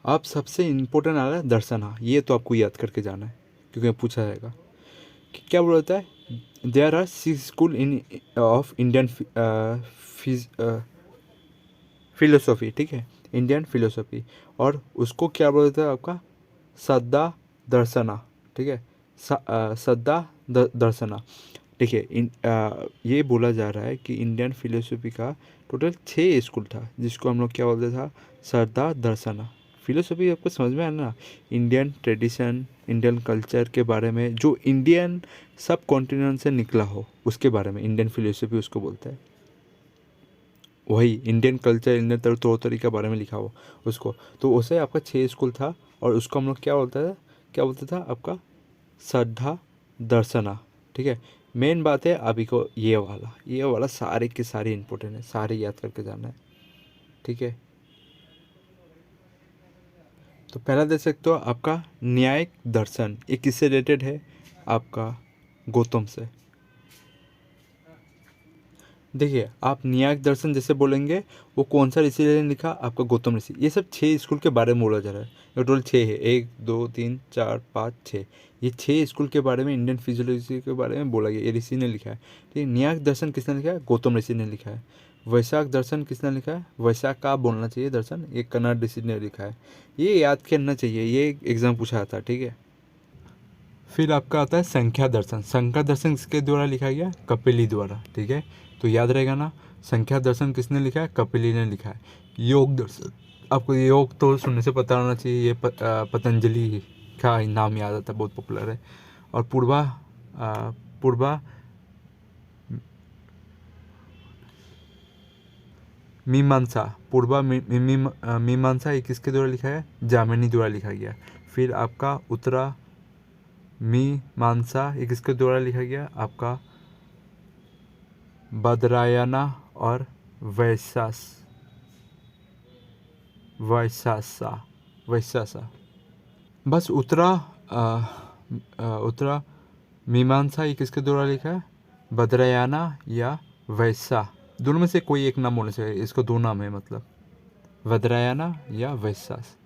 अब सबसे इम्पोर्टेंट आ रहा है दर्शना, ये तो आपको याद करके जाना है क्योंकि पूछा जाएगा कि क्या बोलता है। There are 6 school in of Indian philosophy, ठीक है, इंडियन फिलोसॉफी। और उसको क्या बोलते हैं आपका सद्दा दर्शना, ठीक है, सद्दा दर्शना। देखिए ये बोला जा रहा है कि इंडियन फिलोसॉफी का टोटल 6 स्कूल था जिसको हम लोग क्या बोलते था, श्रद्धा दर्शना। फिलोसॉफी आपको समझ में आया ना, इंडियन ट्रेडिशन, इंडियन कल्चर के बारे में, जो इंडियन सब कॉन्टिनेंट से निकला हो उसके बारे में इंडियन फिलोसॉफी उसको बोलते हैं। वही इंडियन कल्चर, इंडियन तौर तरीके के बारे में लिखा हो उसको, तो उसे आपका 6 स्कूल था और उसको हम लोग क्या बोलता था, क्या बोलता था आपका श्रद्धा दर्शना, ठीक है। मेन बात है अभी को ये वाला सारे के सारे इंपॉर्टेंट है, सारे याद करके जाना है, ठीक है। तो पहला देख सकते हो आपका न्यायिक दर्शन, ये किससे रिलेटेड है, आपका गौतम से। देखिए आप न्यायिक दर्शन जैसे बोलेंगे, वो कौन सा ऋषि ने लिखा, आपका गौतम ऋषि। ये सब 6 स्कूल के बारे में बोला जा रहा है, ये टोटल 6 है, 1 2 3 4 5 6, ये 6 स्कूल के बारे में, इंडियन फिजियोलॉजी के बारे में बोला गया, ये ऋषि ने लिखा है, ठीक है। न्यायिक दर्शन किसने लिखा है, गौतम ऋषि ने लिखा है। वैशाख दर्शन किसने लिखा है, वैशाख का बोलना चाहिए दर्शन, ये कन्नड़ ऋषि ने लिखा है। ये याद करना चाहिए, ये एग्जाम पूछा था, ठीक है। फिर आपका आता है संख्या दर्शन। संख्या दर्शन किसके द्वारा लिखा गया, कपिली द्वारा, ठीक है। तो याद रहेगा ना, संख्या दर्शन किसने लिखा है, कपिली ने लिखा है। योग दर्शन, आपको योग तो सुनने से पता होना चाहिए, ये पतंजलि का नाम याद आता है, बहुत पॉपुलर है। और पूर्वा मीमांसा, मीमांसा ये किसके द्वारा लिखा है, जामिनी द्वारा लिखा गया। फिर आपका उत्तरा मीमांसा ये किसके द्वारा लिखा गया, आपका बदरायना और वैशासा वैशासा। बस उत्तरा मीमांसा ये किसके द्वारा लिखा है, बदरायना या वैसा, दोनों में से कोई एक नाम होने से, इसको 2 नाम है, मतलब वदरायना या वैशास।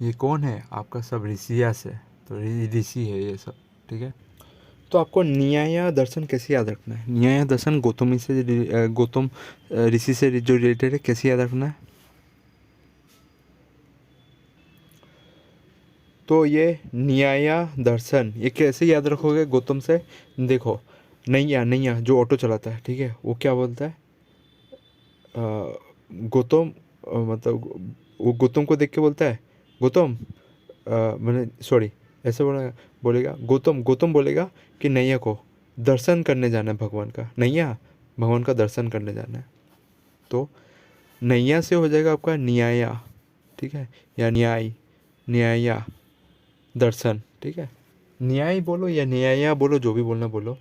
ये कौन है, आपका सब ऋषिया से, तो ऋषि है ये सब, ठीक है। तो आपको न्याय दर्शन कैसे याद रखना है, न्याय दर्शन गौतम ऋषि से जो रिलेटेड है, कैसे याद रखना है। तो ये न्याय दर्शन ये कैसे याद रखोगे गौतम से, देखो नैया नैया जो ऑटो चलाता है, ठीक है, वो क्या बोलता है, गौतम मतलब वो गौतम को देख के बोलता है, गौतम मैंने सॉरी ऐसे बोलेगा गौतम, गौतम बोलेगा कि नैया को दर्शन करने जाना है भगवान का, नैया भगवान का दर्शन करने जाना है। तो नैया से हो जाएगा आपका न्याया, ठीक है, या न्याया दर्शन, ठीक है। न्याय बोलो या न्याया बोलो, जो भी बोलना बोलो।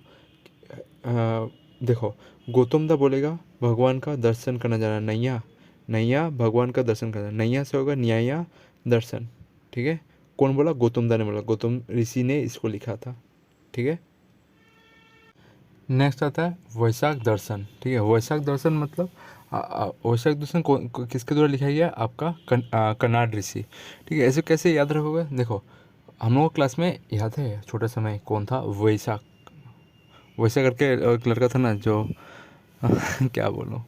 देखो गौतम दा बोलेगा भगवान का दर्शन करना जाना, नैया नैया भगवान का दर्शन करना, नैया से होगा न्याया दर्शन, ठीक है। कौन बोला, गौतम दा ने बोला, गौतम ऋषि ने इसको लिखा था, ठीक है। नेक्स्ट आता है वैशाख दर्शन, ठीक है। वैशाख दर्शन मतलब वैशाख दर्शन किसके द्वारा लिखा गया, आपका कन्नड़ ऋषि, ठीक है। ऐसे कैसे याद रखोगे, देखो हम लोग क्लास में याद है छोटे समय कौन था, वैशाख, वैसा करके एक लड़का था ना जो क्या बोलूँ,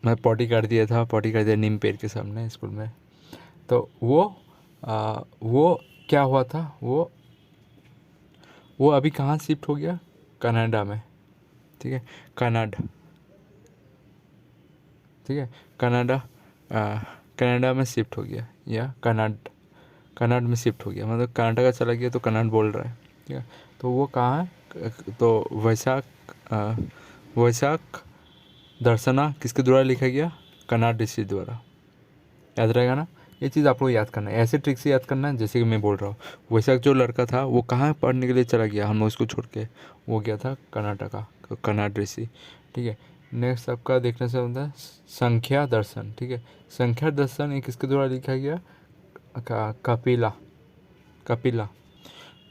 मैं पॉटी कर दिया नीम पेड़ के सामने स्कूल में। तो वो क्या हुआ था, वो अभी कहाँ शिफ्ट हो गया, कनाडा में, ठीक है, ठीक है, कनाडा में शिफ्ट हो गया, या कनाड में शिफ्ट हो गया, मतलब कनाडा का चला गया तो कनाड बोल रहा है, ठीक है। तो वो कहाँ है, तो वैशाख दर्शना किसके द्वारा लिखा गया, कन्नड़ ऋषि द्वारा, याद रहेगा ना। ये चीज़ आप लोग याद करना है, ऐसे ट्रिक से याद करना है जैसे कि मैं बोल रहा हूँ। वैशाख जो लड़का था वो कहाँ पढ़ने के लिए चला गया, हम लोग इसको छोड़ के, वो गया था कर्नाटका, कन्नड़ ऋषि, ठीक है। नेक्स्ट आपका देखने से होता है संख्या दर्शन, ठीक है। संख्या दर्शन ये किसके द्वारा लिखा गया, कपिला।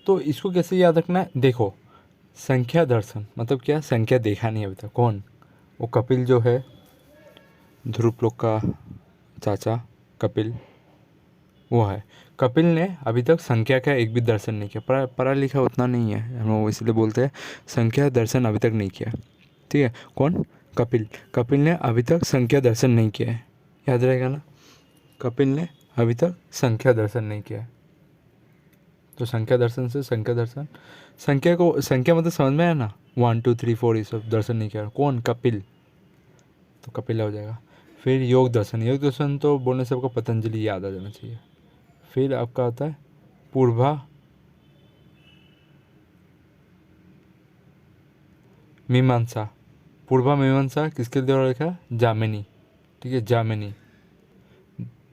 तो इसको कैसे याद रखना है, देखो संख्या दर्शन मतलब क्या, संख्या देखा नहीं अभी तक, कौन, वो कपिल जो है ध्रुव लोक का चाचा कपिल वो है। कपिल ने अभी तक संख्या का एक भी दर्शन नहीं किया। पढ़ा लिखा उतना नहीं है हम लोग, इसलिए बोलते हैं संख्या दर्शन अभी तक नहीं किया। ठीक है, कौन? कपिल। कपिल ने अभी तक संख्या दर्शन नहीं किया है, याद रहेगा ना। कपिल ने अभी तक संख्या दर्शन नहीं किया है। तो संख्या दर्शन से संख्या दर्शन, संख्या मतलब समझ में आया ना, 1 2 3 4 ये सब दर्शन नहीं किया। कौन? कपिल। तो कपिल हो जाएगा। फिर योग दर्शन। योग दर्शन तो बोलने से आपको पतंजलि याद आ जाना चाहिए। फिर आपका आता है पूर्वा मीमांसा। पूर्वा मीमांसा किसके द्वारा लिखा है? जामिनी। ठीक है, जामिनी।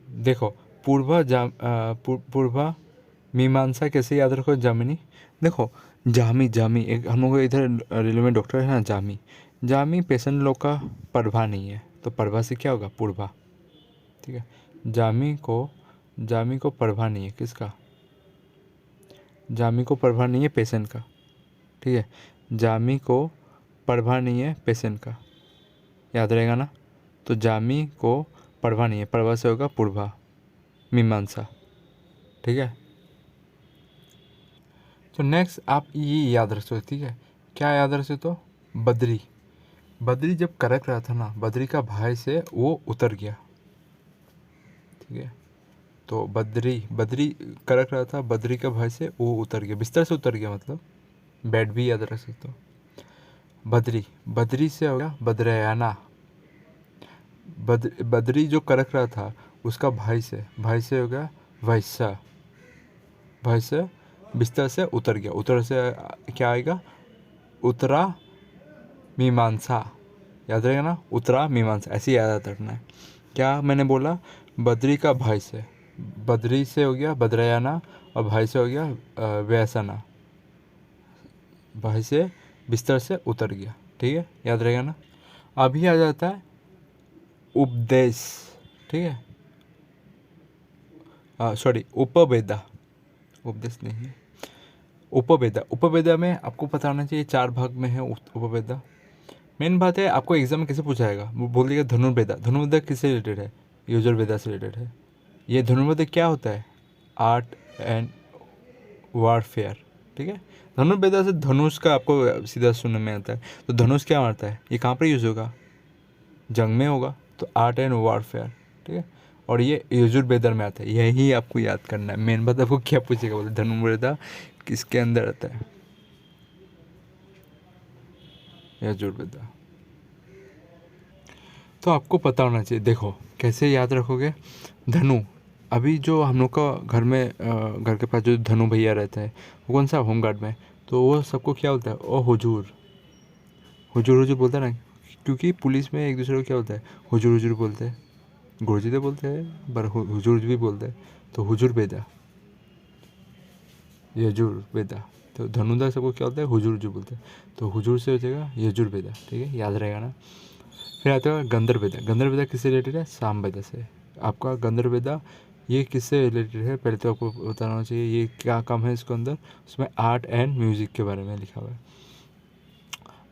देखो पूर्वा मीमांसा कैसे याद रखो? जामिनी। देखो जामी, जामी एक हम लोग इधर रेलवे में डॉक्टर है ना, जामी। जामी पेशेंट लोग का प्रभा नहीं है, तो प्रभा से क्या होगा? पूर्वा। ठीक है, जामी को प्रभा नहीं है, किसका? जामी को प्रभा नहीं है पेशेंट का। ठीक है, जामी को प्रभा नहीं है पेशेंट का, याद रहेगा ना। तो जामी को प्रभा नहीं है, प्रभा से होगा पूर्वा मीमांसा। ठीक है, तो नेक्स्ट आप ये याद रख सकते। ठीक है, क्या याद रख सकते हो? बद्री। बद्री जब करक रहा था ना, बद्री का भाई से वो उतर गया। ठीक है, तो बद्री करक रहा था, बद्री का भाई से वो उतर गया, बिस्तर से उतर गया, मतलब बेड भी याद रख सकते हो। बद्री से हो गया बद्रयाना। बद्री जो करक रहा था उसका भाई से हो गया वैसा। भाई से बिस्तर से उतर गया, उतर से क्या आएगा? उतरा मीमांसा, याद रहेगा ना, उतरा मीमांसा, ऐसे ही याद रखना है। क्या मैंने बोला? बद्री का भाई से, बद्री से हो गया बद्रयाना, और भाई से हो गया वैसना। भाई से बिस्तर से उतर गया। ठीक है, याद रहेगा ना। अभी आ जाता है उपदेश। ठीक है, सॉरी उपवेदा, उपदेश नहीं है, उपवेदा। उपवेदा में आपको पता होना चाहिए 4 भाग में है उपवेदा। मेन बात है, आपको एग्जाम में कैसे पूछा जाएगा, वो बोल देगा धनुर्वेदा। धनुर्वेदा किससे रिलेटेड है? यजुर्वेदा से रिलेटेड है। ये धनुर्वेदा क्या होता है? Art and warfare. ठीक है, धनुर्वेदा से धनुष का आपको सीधा सुनने में आता है। तो धनुष क्या मारता है? ये कहाँ पर यूज़ होगा? जंग में होगा, तो आर्ट एंड वारफेयर। ठीक है, और ये यजुर्वेदा में आता है, यही आपको याद करना है। मेन बात आपको क्या पूछेगा, बोले धनुर्वेदा किसके अंदर आता है? यजुर्वेदा। तो आपको पता होना चाहिए। देखो कैसे याद रखोगे? धनु, अभी जो हम लोग का घर में घर के पास जो धनु भैया रहता है, वो कौन सा? होमगार्ड में। तो वो सबको क्या बोलता है? ओ हुजूर। हुजूर हुजूर बोलता है ना, क्योंकि पुलिस में एक दूसरे को क्या बोलता है? हुजूर हुजूर बोलते हैं। गुरुजी तो बोलते हैं पर हुजूर भी बोलते हैं। तो हुजूर बेदा, यजुर बेदा। तो धनुदा सबको क्या बोलता है? हुजूर हुजूर बोलते हैं। तो हुजूर से हो जाएगा यजुर बेदा। ठीक है, याद रहेगा ना। फिर आता है गंधर्व वेदा। गंधर्व वेदा किससे रिलेटेड है? साम वेदा से। आपका गंधर्व वेदा ये किससे रिलेटेड है? पहले तो आपको बताना होना चाहिए ये क्या काम है इसके अंदर। उसमें आर्ट एंड म्यूज़िक के बारे में लिखा हुआ है।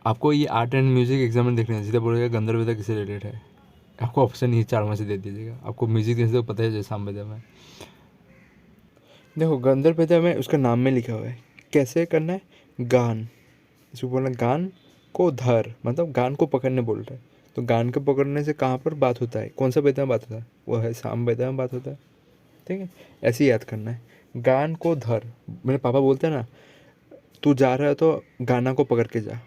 आपको ये आर्ट एंड म्यूज़िक एग्जाम में देखना है, सीधा बोलेगा गंधर्व वेदा किससे रिलेटेड है। आपको ऑप्शन ये 4 में से दे दीजिएगा। आपको म्यूज़िक देने से तो पता है जैसे साम वेदा में। देखो गंधर्व वेदा में उसका नाम में लिखा हुआ है कैसे करना है। गान, इसको बोलना गान को धर, मतलब गान को पकड़ने बोल रहा है। तो गान को पकड़ने से कहाँ पर बात होता है? कौन सा वेदा में बात होता है? वो है साम वेदा में बात होता है। ठीक है, ऐसे ही याद करना है। गान को धर, मेरे पापा बोलते हैं ना, तू जा रहा है तो गाना को पकड़ के जा।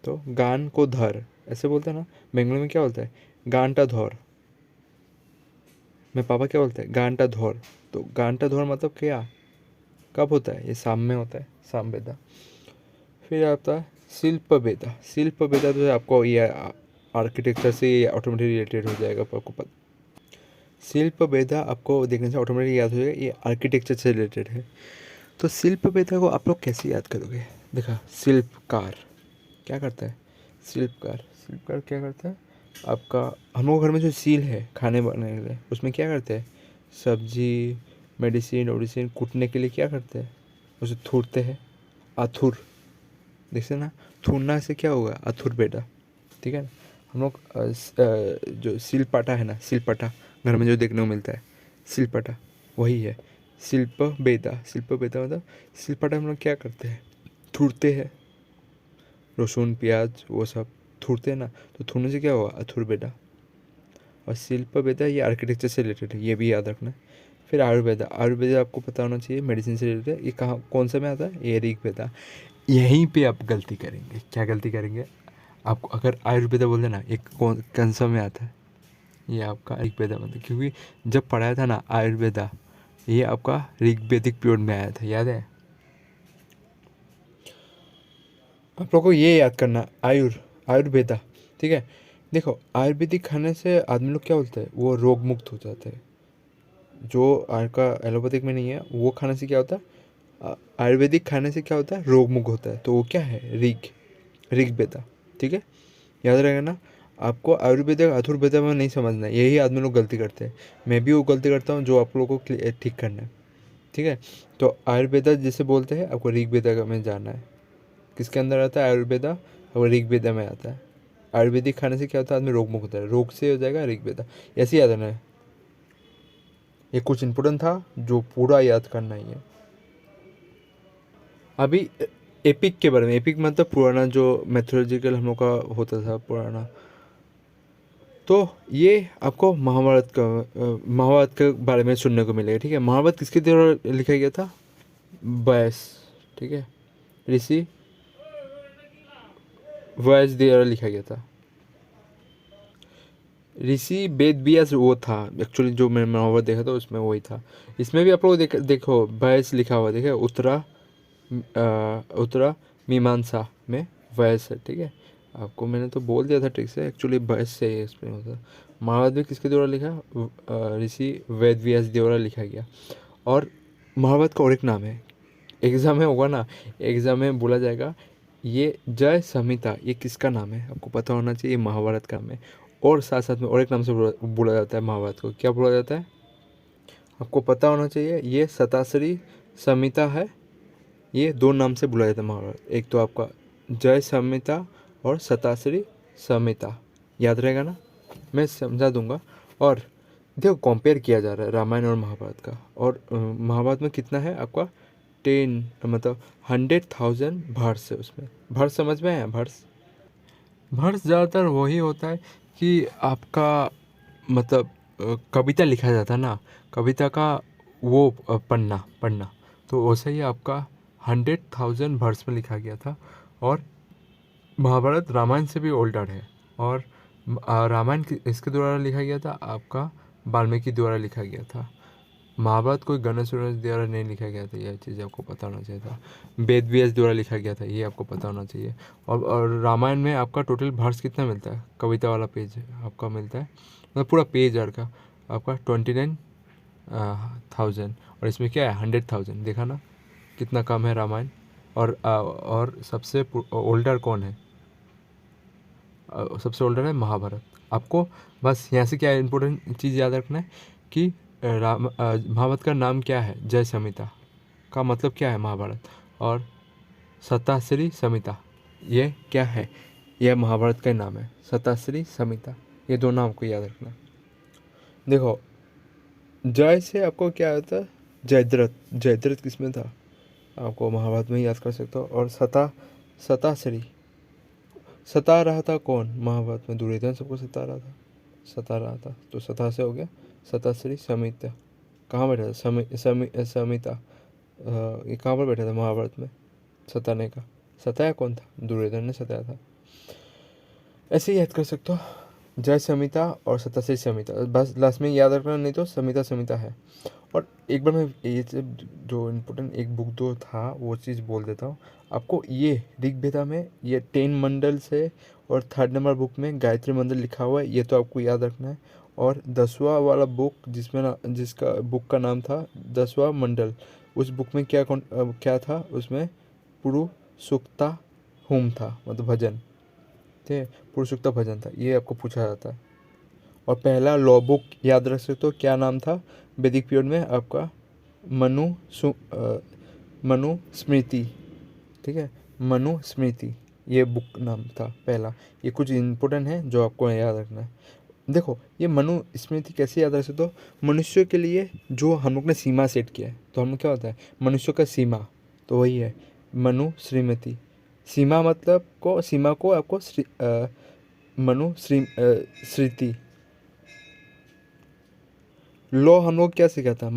तो गान को धर ऐसे बोलते हैं ना। बंगाली में क्या बोलता है? गानटा धर। मेरे पापा क्या बोलते हैं? गानटा धर। तो गानटा धर मतलब क्या, कब होता है? ये शाम में होता है, साम वेदा। फिर आता है शिल्प वेदा। शिल्प वेदा तो आपको ये आर्किटेक्चर से ऑटोमेटिक रिलेटेड हो जाएगा, आपको पता। शिल्प वेदा आपको देखने से ऑटोमेटिक याद हो जाएगा, ये आर्किटेक्चर से रिलेटेड है। तो शिल्प वेदा को आप लोग कैसे याद करोगे? देखा, शिल्पकार क्या करता है? शिल्पकार क्या करता है? आपका हम लोग घर में जो सील है खाने बनाने के लिए, उसमें क्या करते हैं? सब्जी मेडिसिन ओडिसिन कूटने के लिए क्या करते हैं? उसे थूरते हैं, आथुर। देखते ना, थूरना से क्या होगा? अथुर बेटा। ठीक है ना। हम लोग जो सिलपाटा है ना, सिलपाटा घर में जो देखने को मिलता है, शिल्पटा वही है शिल्प बेदा। शिल्प बेदा मतलब शिल्पटा हम लोग क्या करते हैं, थूरते हैं, लहसुन प्याज वो सब थूरते हैं ना, तो थूरने से क्या हुआ, अथुर्वेदा। और शिल्प वेदा ये आर्किटेक्चर से रिलेटेड है, ये भी याद रखना है। फिर आयुर्वेदा, आयुर्वेदा आपको पता होना चाहिए, मेडिसिन से रिलेटेड है। ये कहाँ कौन सा में आता है, ये ऋग्वेदा। यहीं पे आप गलती करेंगे, क्या गलती करेंगे, आपको अगर आयुर्वेदा बोल देना, एक कौन सा में आता है, ये आपका ऋग्वेदा मतलब, क्योंकि जब पढ़ाया था ना आयुर्वेदा, ये आपका ऋग्वेदिक पीरियड में आया था, याद है। आप लोगों को ये याद करना, आयुर्वेदा, ठीक है। देखो आयुर्वेदिक खाने से आदमी लोग क्या बोलते हैं, वो रोग मुक्त हो जाते हैं। जो आपका एलोपैथिक में नहीं है, वो खाने से क्या होता है, आयुर्वेदिक खाने से क्या होता है, रोग मुक्त होता है। तो वो क्या है, ऋग्वेदा, ठीक है, याद रहेगा ना। आपको आयुर्वेदा अथुर्वेदा में नहीं समझना है, यही आदमी लोग गलती करते हैं। मैं भी वो गलती करता हूँ, जो आप लोगों को ठीक करना है, ठीक है। तो आयुर्वेदा जिसे बोलते हैं, आपको ऋग्वेदा में जाना है। किसके अंदर आता है आयुर्वेदा, और ऋग्वेदा में आता है। आयुर्वेदिक खाने से क्या होता है, आदमी रोग मुक्त होता है, रोग से हो जाएगा ऋग्वेदा, ऐसे याद रहना है। ये कुछ इंपॉर्टेंट था जो पूरा याद करना ही है। अभी एपिक के बारे में, एपिक मतलब पुराना जो मैथोलॉजिकल हम लोग का होता था पुराना, तो ये आपको महाभारत के बारे में सुनने को मिलेगा, ठीक है। महाभारत किसके द्वारा लिखा गया था, व्यास, ठीक है, ऋषि व्यास द्वारा लिखा गया था। ऋषि वेद व्यास वो था एक्चुअली, जो मैंने महाभारत देखा था उसमें वही था। इसमें भी आप लोग देखो व्यास लिखा हुआ, देखे उत्तरा मीमांसा में व्यास है, ठीक है। आपको मैंने तो बोल दिया था ठीक से, एक्चुअली व्यास से ही इसमें होता। महाभारत भी किसके द्वारा लिखा, ऋषि वेद व्यास द्वारा लिखा गया। और महाभारत का और एक नाम है, एग्ज़ाम में होगा ना, एग्ज़ाम में बोला जाएगा ये जय संहिता, ये किसका नाम है, आपको पता होना चाहिए, महाभारत का नाम है। और साथ साथ में और एक नाम से बोला जाता है महाभारत को, क्या बोला जाता है, आपको पता होना चाहिए, ये शताश्री संहिता है। ये दो नाम से बुलाया जाता है महाभारत, एक तो आपका जय संहिता और शताश्री संहिता, याद रहेगा ना, मैं समझा दूंगा। और देखो कंपेयर किया जा रहा है रामायण और महाभारत का, और महाभारत में कितना है आपका 10 मतलब 100,000 वर्स है उसमें। वर्स समझ में आया, वर्स, वर्स ज़्यादातर वही होता है कि आपका मतलब कविता लिखा जाता है ना, कविता का वो पढ़ना पढ़ना, तो वैसे ही आपका 100,000 वर्स में लिखा गया था। और महाभारत रामायण से भी ओल्डर है। और रामायण इसके द्वारा लिखा गया था, आपका वाल्मीकि द्वारा लिखा गया था। महाभारत कोई गणेश द्वारा नहीं लिखा गया था, यह चीज़ आपको पता होना चाहिए था। वेद व्यास द्वारा लिखा गया था, ये आपको पता होना चाहिए। और रामायण में आपका टोटल वर्स कितना मिलता है, कविता वाला पेज आपका मिलता है, मतलब पूरा पेज आर का आपका 29,000। और इसमें क्या है 100,000, देखा ना कितना कम है रामायण। और सबसे ओल्डर कौन है, सबसे ओल्डर है महाभारत। आपको बस यहाँ से क्या इम्पोर्टेंट चीज़ याद रखना है कि महाभारत का नाम क्या है, जय संहिता का मतलब क्या है महाभारत, और शताश्री संहिता ये क्या है, यह महाभारत का नाम है, शताश्री संहिता, ये दो नाम को याद रखना। देखो जय से आपको क्या आता है, जयद्रथ, जयद्रथ किसमें था, आपको महाभारत में ही याद कर सकते हो। और शताश्री, सता रहा था कौन, महाभारत में दुर्योधन सबको सता रहा था, तो सता से हो गया शताश्री संहिता। कहाँ बैठा था, संहिता, ये कहाँ पर बैठा था महाभारत में, सताने का, सताया कौन था, दुर्योधन ने सताया था। ऐसे ही याद कर सकते हो, जय संहिता और शताश्री संहिता, बस लास्ट में याद रखना, नहीं तो संहिता संहिता है। और एक बार मैं ये जो इम्पोर्टेंट एक बुक जो था वो चीज़ बोल देता हूँ आपको। ये ऋग्वेदा में ये 10 मंडल से, और 3rd नंबर बुक में गायत्री मंडल लिखा हुआ है, ये तो आपको याद रखना है। और 10वां वाला बुक जिसमें जिसका बुक का नाम था 10वां मंडल, उस बुक में क्या था उसमें, पुरु सुक्ता होम था, मतलब भजन थे, पुरुषोक्त भजन था, ये आपको पूछा जाता है। और पहला लॉ बुक याद रख सकते हो, क्या नाम था वैदिक पीरियड में आपका, मनुस्मृति, ठीक है, मनुस्मृति, ये बुक नाम था पहला। ये कुछ इम्पोर्टेंट है जो आपको याद रखना है। देखो ये मनुस्मृति कैसे याद रख सकते हो, मनुष्य के लिए जो हम लोग ने सीमा सेट किया है, तो हम लोग क्या होता है मनुष्य का सीमा, तो वही है मनु श्रीमती। सीमा मतलब को सीमा को आपको मनु श्रीति। लॉ हम लोग क्या सीखा था,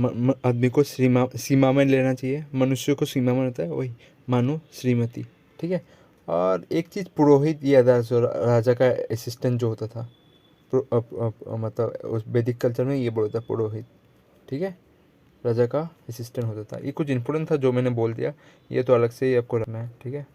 आदमी को सीमा सीमा में लेना चाहिए, मनुष्य को सीमा में रहता है, वही मनु श्रीमती। ठीक है। और एक चीज़ पुरोहित याद है, जो राजा का असिस्टेंट जो होता था, मतलब उस वैदिक कल्चर में ये बोलता था पुरोहित। ठीक है। राजा का असिस्टेंट होता था। ये कुछ इंपॉर्टेंट था जो मैंने बोल दिया, ये तो अलग से ही आपको रखना है। ठीक है।